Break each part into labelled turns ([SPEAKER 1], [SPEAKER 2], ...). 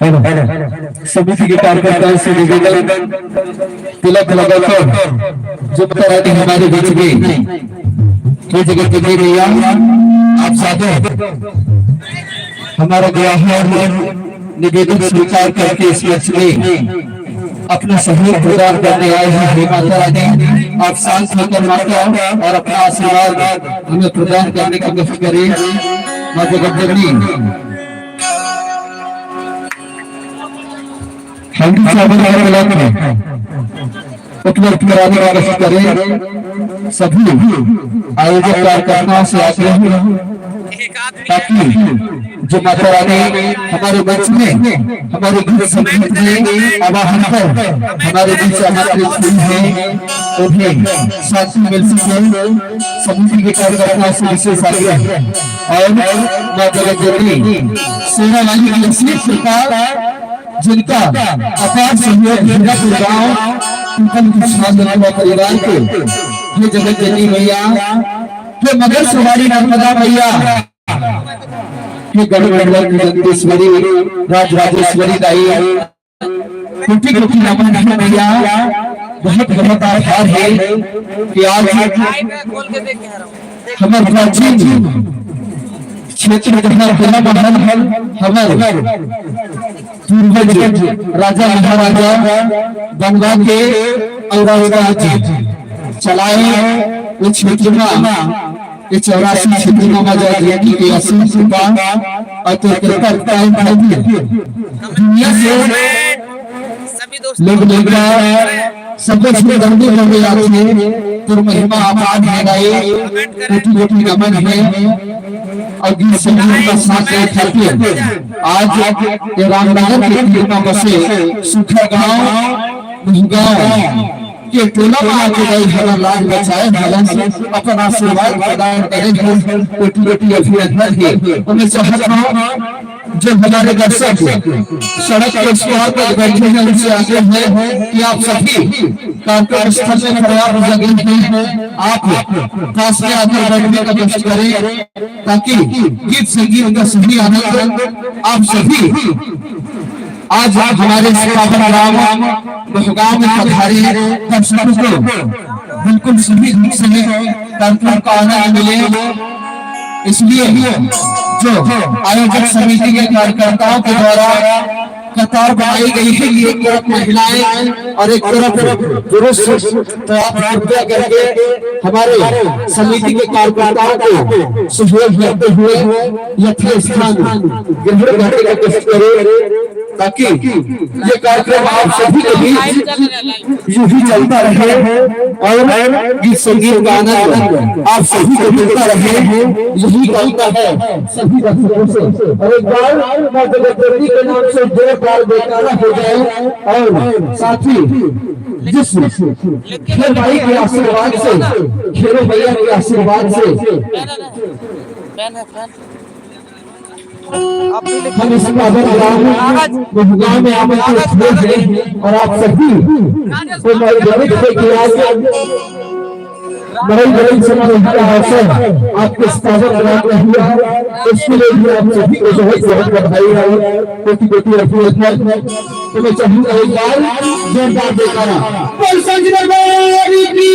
[SPEAKER 1] समिति के कार्यकर्ताओं से निवेदन, तिलक लगाकर जो बता हमारे बीच में ये जगत के भैया आप साधो हमारा ग्राहक निवेदन स्वीकार करके इस मंच में अपना सहयोग प्रदान करने आए हैं। हे माता रानी, आप शांत होकर माता और अपना आशीर्वाद हमें प्रदान करने की कोशिश करें। माँ जगत जननी उपलब्ध कराने का कोशिश करें। सभी आयोजक कार्यकर्ताओं से आग्रह ताकि जो माता रानी हमारे मंच में हमारे गीत संगीत में आवाहन कर हमारे बीच आमंत्रित हुई है, उन्हें शांति मिल सके। समिति के कार्यकर्ताओं से विशेष आग्रह और माँ जगत जननी सेना वाली की लक्ष्मी सरकार जिनका अपार सहयोग परिवार को ये जगत जननी भैया के मगर सवारी नर्मदा भैया के गढ़ेश्वरी राजराजेश्वरी दाई कोटि कोटि नमन भैया। बहुत बहुत आभार है कि आज हमारे प्राचीन क्षेत्र हमारे पूर्वज राजा महाराजा गंगा के औरंगजेब चलाए उस क्षेत्र में ये 84 क्षेत्र में आजादी की 80 का अतिक्रमण टाइम दुनिया से लोग सब दंडे बने आते तो महिमा आबाद है गए कोटि कोटि नमन है और गीत संगीत का साथ खातिर आज ये रामनगर के तीर में बसे सुखा गांव के टोला में आके गई हमारा लाज बचाए भगवान से अपना आशीर्वाद प्रदान करें। कोटि कोटि अभिनंदन है। मैं चाहता हूँ जो हमारे दर्शक सड़क के उस पार पर बैठे हैं उनसे आग्रह है कि आप सभी कार्यक्रम स्थल में पर्याप्त जगह में आप पास में आकर बैठने का कोशिश करें ताकि गीत संगीत का सही आनंद आप सभी आज हमारे गांव में पधारे दर्शकों को बिल्कुल सही ढंग से कार्यक्रम का आनंद मिले। इसलिए जो आयोजक समिति के कार्यकर्ताओं के द्वारा कतार बनाई गई है, एक तरफ महिलाएं और एक तरफ पुरुष, तो आप कृपया करके हमारे समिति के कार्यकर्ताओं को सहयोग करते हुए यथा स्थान ग्रहण करने का कोशिश करें ताकि ये कार्यक्रम आप सभी के बीच यूं ही चलता रहे और गीत संगीत का आनंद आप सभी को मिलता रहे। यही कामना है सभी दर्शकों से। और एक बार मां जगत जननी के नाम से जोरदार जयकारा हो जाए और साथ ही जिस खेल भाई के आशीर्वाद से खेलो भैया के आशीर्वाद से हम इस गांव में आमंत्रित हुए हैं और आप सभी को मैं गरीब से किया बड़ी समारोह का अवसर आपके स्थापना ग्राम में हुआ। इसके लिए भी आप सभी को बहुत बहुत बधाई है। कोटि कोटि अभिनंदन। तो मैं चाहूंगा एक बार जोरदार जयकारा बोल संजय भाई की।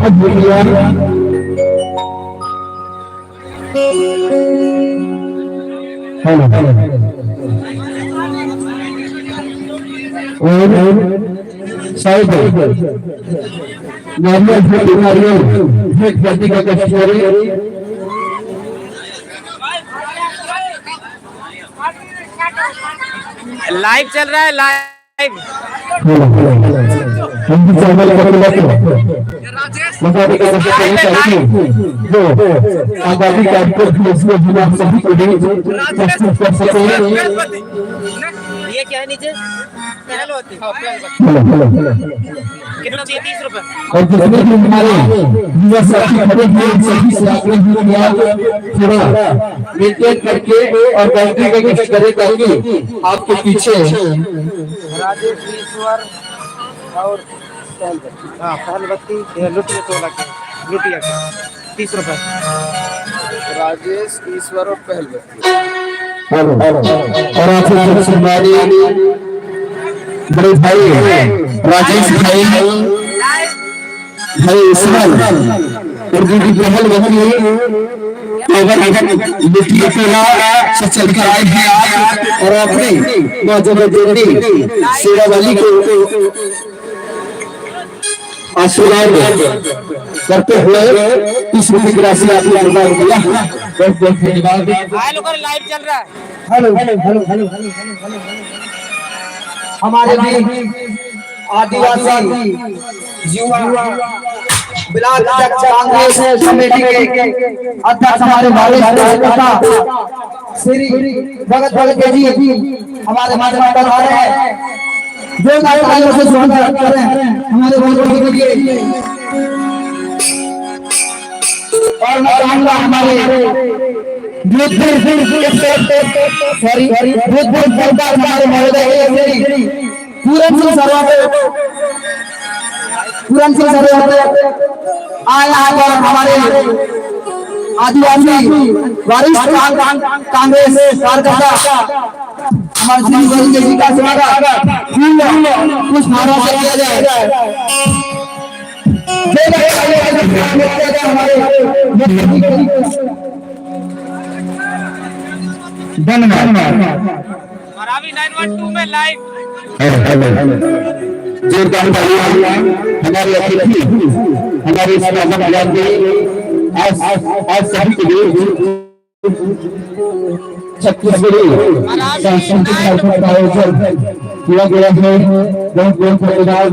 [SPEAKER 1] अब और साइड नॉर्मल बीमारियों भेंट करने का कोशिश करें।
[SPEAKER 2] लाइव चल रहा है, लाइव
[SPEAKER 1] हिंदी चैनल आबादी कार्यक्रम सभी को प्रस्तुत कर सके।
[SPEAKER 2] ये क्या है नीचे कितना चाहिए? 30 रुपए।
[SPEAKER 1] और जितने भी हमारे युवा साथी खड़े हैं सभी से आग्रह किया थोड़ा मेंटेन करके और बैठने का कोशिश करें ताकि आपके पीछे
[SPEAKER 2] राजेश ईश्वर और पहलबत्ती लुटिया 16 की लुटिया 30 रुपए। राजेश ईश्वर और पहलवती।
[SPEAKER 1] और आपसे हमारे बड़े भाई राजेश भाई भाई ईश्वर और दीदी पहलवती लिट्टी पेला से चल कर आए हैं आज और अपनी नौजवान शेरावाली को आशीर्वाद करते हुए इस रुपये की राशि आपको प्रदान किया। बहुत बहुत धन्यवाद।
[SPEAKER 2] लाइव चल रहा है।
[SPEAKER 1] Hello hello hello hello hello हमारे भी आदिवासी युवा ब्लॉक कांग्रेस कमेटी के अध्यक्ष हमारे भाई श्री भगत भगत जी हमारे माध्यम पर आ रहे हैं। जो तालियों से स्वागत कर रहे हैं हमारे भगत के लिए। और मैं चाहूंगा हमारे सॉरी हमारे महोदय पूरन सिंह सरवा आया और हमारे आदिवासी वरिष्ठ कांग्रेस कार्यकर्ता हमारे श्री जी का स्वागत कुछ नारा से किया जाए। धन्यवाद।
[SPEAKER 2] मरावी 912 में लाइव।
[SPEAKER 1] जोरदार तालियां हमारे अतिथि हमारे समाज के आज सभी के लिए छत्तीसगढ़ी सांस्कृतिक कार्यक्रम का आयोजन किया गया है। बहुत बहुत धन्यवाद।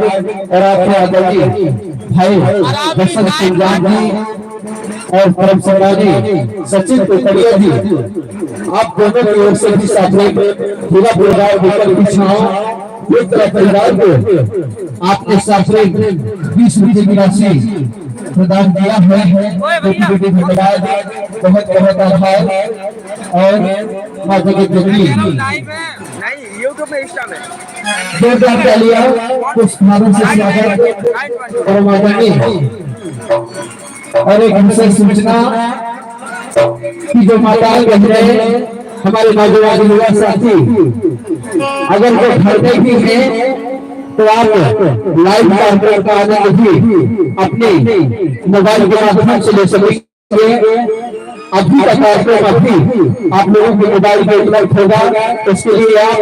[SPEAKER 1] और आपके आदरणीय भाई दर्शक सिंह जी और परम सम्मानी सचिन कोकड़िया जी आप दोनों की ओर से भी साथ में पूरा परिवार होकर पिछाओ एक परिवार को आपके साथ में 20 रुपये की राशि प्रदान किया है। धन्यवाद बहुत बहुत आभार। और माता की जगली
[SPEAKER 2] यूट्यूब में इंस्टा में
[SPEAKER 1] जोरदार तालियां कुछ नारों से स्वागत। और माता की और एक विशेष सूचना कि जो माताएं बहनें हमारे नौजवान युवा साथी अगर वो घर में भी हैं तो आप लाइव कार्यक्रम का आनंद भी अपने मोबाइल के माध्यम से ले सकेंगे। अभी का कार्यक्रम अभी आप लोगों के मोबाइल में उपलब्ध होगा। उसके लिए आप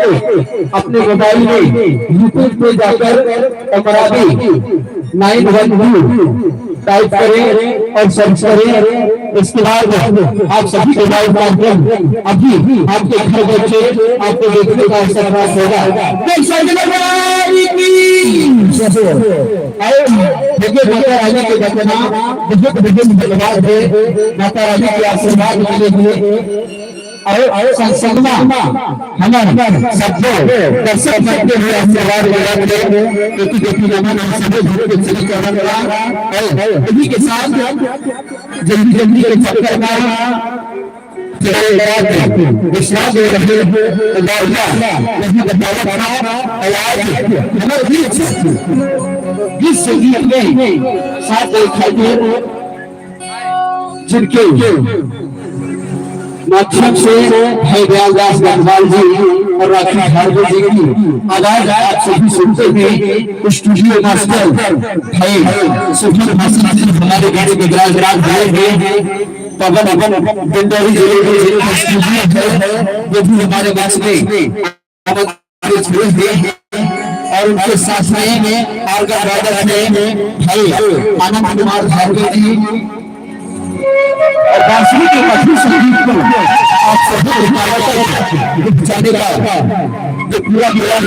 [SPEAKER 1] अपने मोबाइल में यूट्यूब पे जाकर अमरावी 912 टाइप करें और सर्च करें। इसके बाद आप सभी के लाइव कार्यक्रम अभी आपके घर बच्चे आपको देखने का अवसर प्राप्त होगा। रानी के घटना बहुत धन्यवाद है माता रानी के आशीर्वाद के लिए। और संसदमा हमारे सबको दर्शक करते हुए आशीर्वाद मिला क्योंकि देखिए हमारे सभी घरों के चली करना और इसी के साथ जल्दी जल्दी के चक्कर में विश्वास दे रहे नहीं बताया हमारे बीच जिस संगीत में साथ दिखाई दे जिनके माध्यम से भाई दयालदास गढ़वाल जी और राखी भार्गव जी की आवाज आप सभी सुनते हैं। स्टूडियो मास्टर भाई सुखन भाषण जी हमारे गाड़ी में विराजमान हैं। पवन डिंडोरी जिले के जिले स्टूडियो है वो भी हमारे पास में और उनके साथ में आर्गन वादक है भाई आनंद कुमार भार्गव जी और बांसुरी के मधुर संगीत को आप सभी जाने का जो पूरा पूरा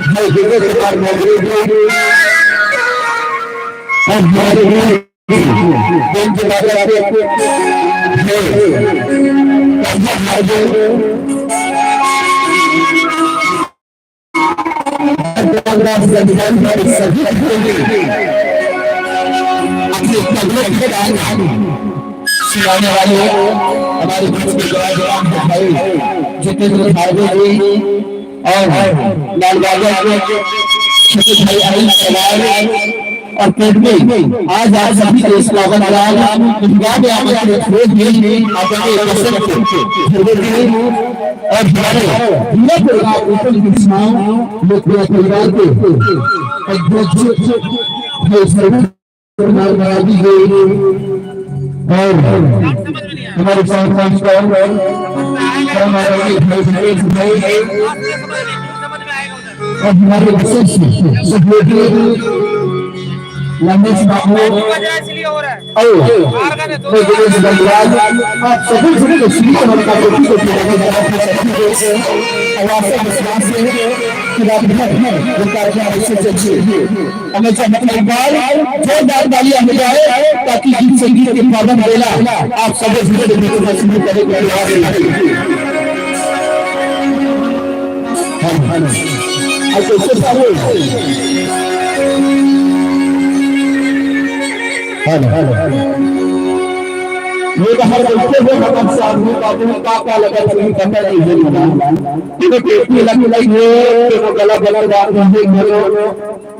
[SPEAKER 1] भाई विवेक कुमार मौजूद और हमारे सिखाने वाले हमारे जवान भाई जितेंद्र भार्गव जी और लाल बाबा छोटे भाई अनिल और पेट में आज आप सभी के इस पावन पंजाब में आमंत्रित हुए हैं अपने कसम से और हमारे पूरा परिवार ऊपर कृष्णाओं लोग पूरा परिवार के अध्यक्ष भाई सरकार बना दी गई और हमारे साथ और हमारे विशेष रमेश बाबू आप सभी श्री जोरदार तालियां हो जाए ताकि गीत संगीत के पावन बेला आप सभी ये बाहर बैठे हुए हम साधु बाबू का लगा नहीं करना नहीं है देखो पेटी लगी है वो गला गला बात है घरों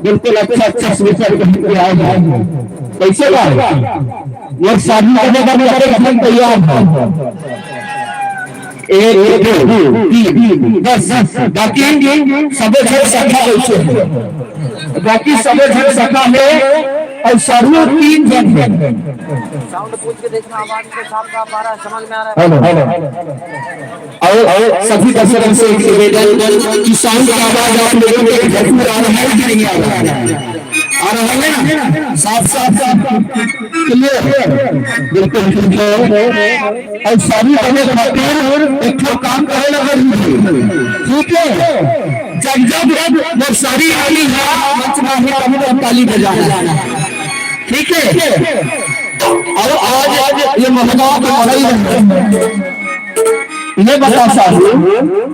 [SPEAKER 1] बिल्कुल अच्छा स्वीकार करके आए हैं कैसे का ये साधु करने का मेरे हम तैयार हैं एक दो तीन बस बाकी सबे घर सखा बैठे बाकी सबे घर सखा है और साधु 3 जन हैं
[SPEAKER 2] साउंड पूछ के देखना आवाज के साथ का आ रहा है समझ में आ रहा है
[SPEAKER 1] और सभी दर्शकों से निवेदन कि साउंड की आवाज आप लोगों के घर में आ रहा है कि नहीं आ रहा है ना साफ साफ क्लियर बिल्कुल और सारी बने खातिर एक काम करे लगे ठीक है जब जब वो सारी आली है मंच में हम ताली बजाना ठीक है और आज ये महंगा बढ़ाई है ये बता साहू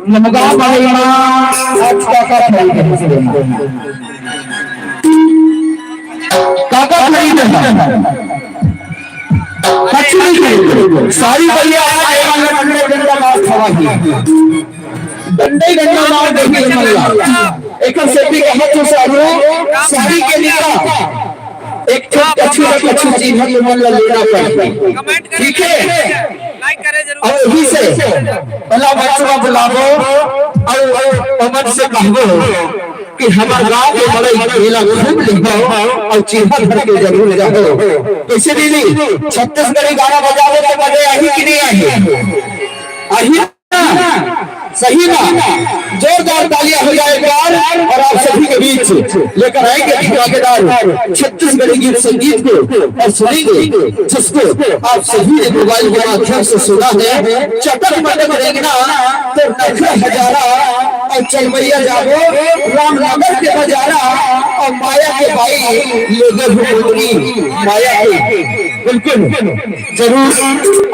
[SPEAKER 1] महंगा बढ़ाई आज काका खरीद सारी भैया डंडे डंडा मार देंगे एक सेठी का हाथ से सारी के लिए एक अच्छी चीज है मन लेना पड़ता ठीक है
[SPEAKER 2] लाइक करे जरूर
[SPEAKER 1] और यही से पहला बच्चा बुलाओ और अमन से कहो कि हमारे गांव के बड़े मेला खूब लिखाओ और चीहा भर के जरूर जाओ कैसे दीदी छत्तीसगढ़ी गाना बजावे के बजे आई कि नहीं आई सही ना जोरदार तालियां हो जाए प्यार और आप सभी के बीच लेकर आएंगे धमाकेदार छत्तीसगढ़ी गीत संगीत को और सुनेंगे जिसको आप सभी ने मोबाइल के माध्यम से सुना है चटक मटक देखना तो नखरा हजारा और चलमैया जागो रामनगर के बजारा और माया के भाई लोगों माया के बिल्कुल जरूर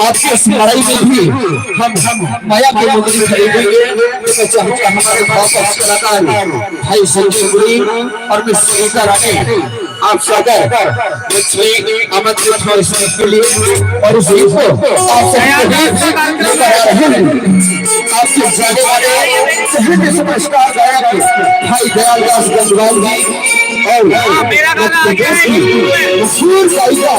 [SPEAKER 1] आपके स्मरण में भी हम माया के मुद्री खरीदेंगे तो चाहूंगा हमारे बहुत कलाकार भाई संजय और मिस सुनीता रानी आप सागर आमंत्रित हो इस के लिए और उस गीत को आप आपके जाने वाले सभी सुपरस्टार गायक भाई दयालदास गंगवाल जी और मशहूर गायिका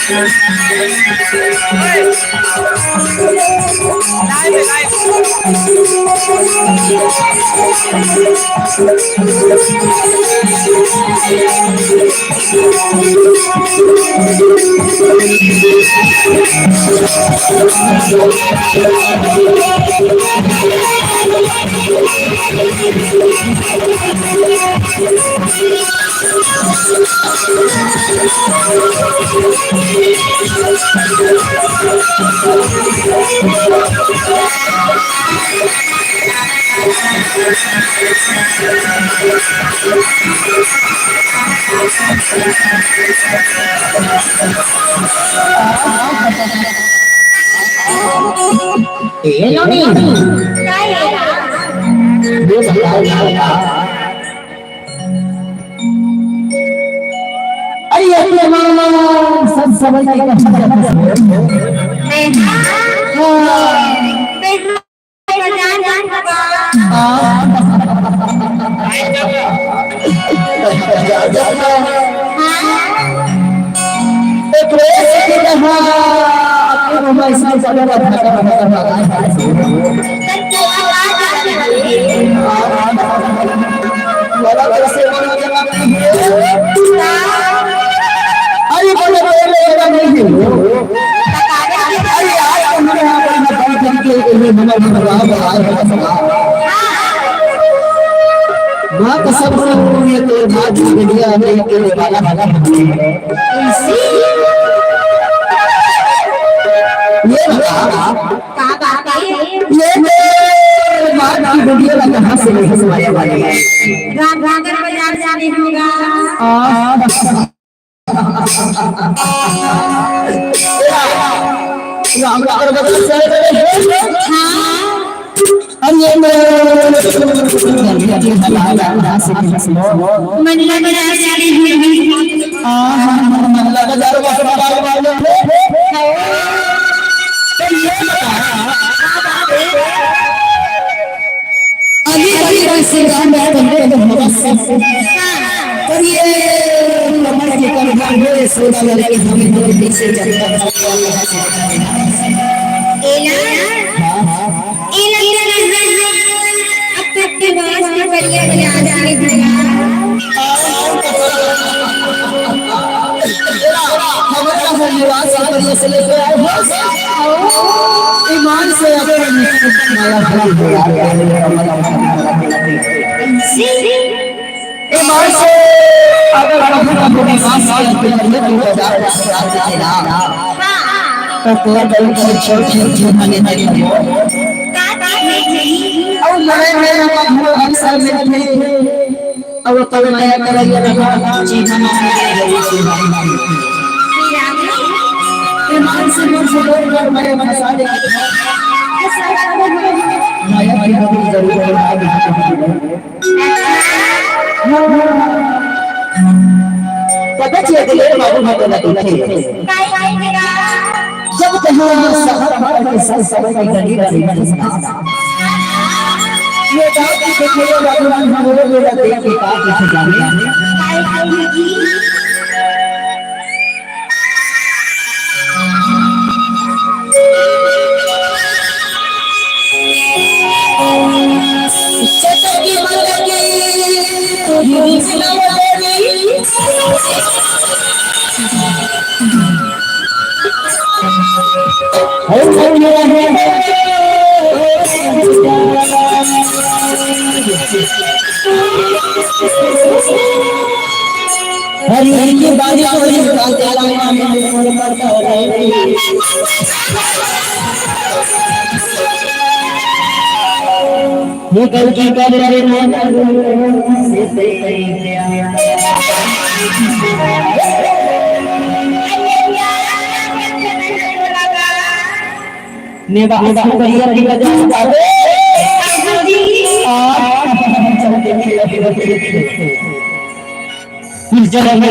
[SPEAKER 1] ये नहीं ये बताओ अरे ये मामा सब समझ नहीं माँ कसम से ये तो बात दुनिया में के वाला वाला ये माँ की वीडियो का कहाँ से नहीं हंसवाने वाले
[SPEAKER 3] रामनगर बाजार जाने होगा
[SPEAKER 1] रामनगर बाजार से अरे
[SPEAKER 3] मंडला बाजार जाने
[SPEAKER 1] अभी से ईमान से ईमान से अगर तो तेरा दिल को छोड़ माने नहीं और लड़ाई में हम अक्सर में और तो नया कराया लगा जीना ईमान से लोग मेरे मसाले माया की बड़ी जरूरत है पता चले दिले बाबू भाई ना देखे जब कहीं शहर के साथ समय की गली रही ये गांव की देखे बाबू भाई हमारे मेरा देख के का देखे जाने चटकी मलकी तू ही सिलवरी हरी हरी की बारी कोई तेरा नाम पड़ता है ये कल की कर रे ने बाहर भैया की वजह से जगह में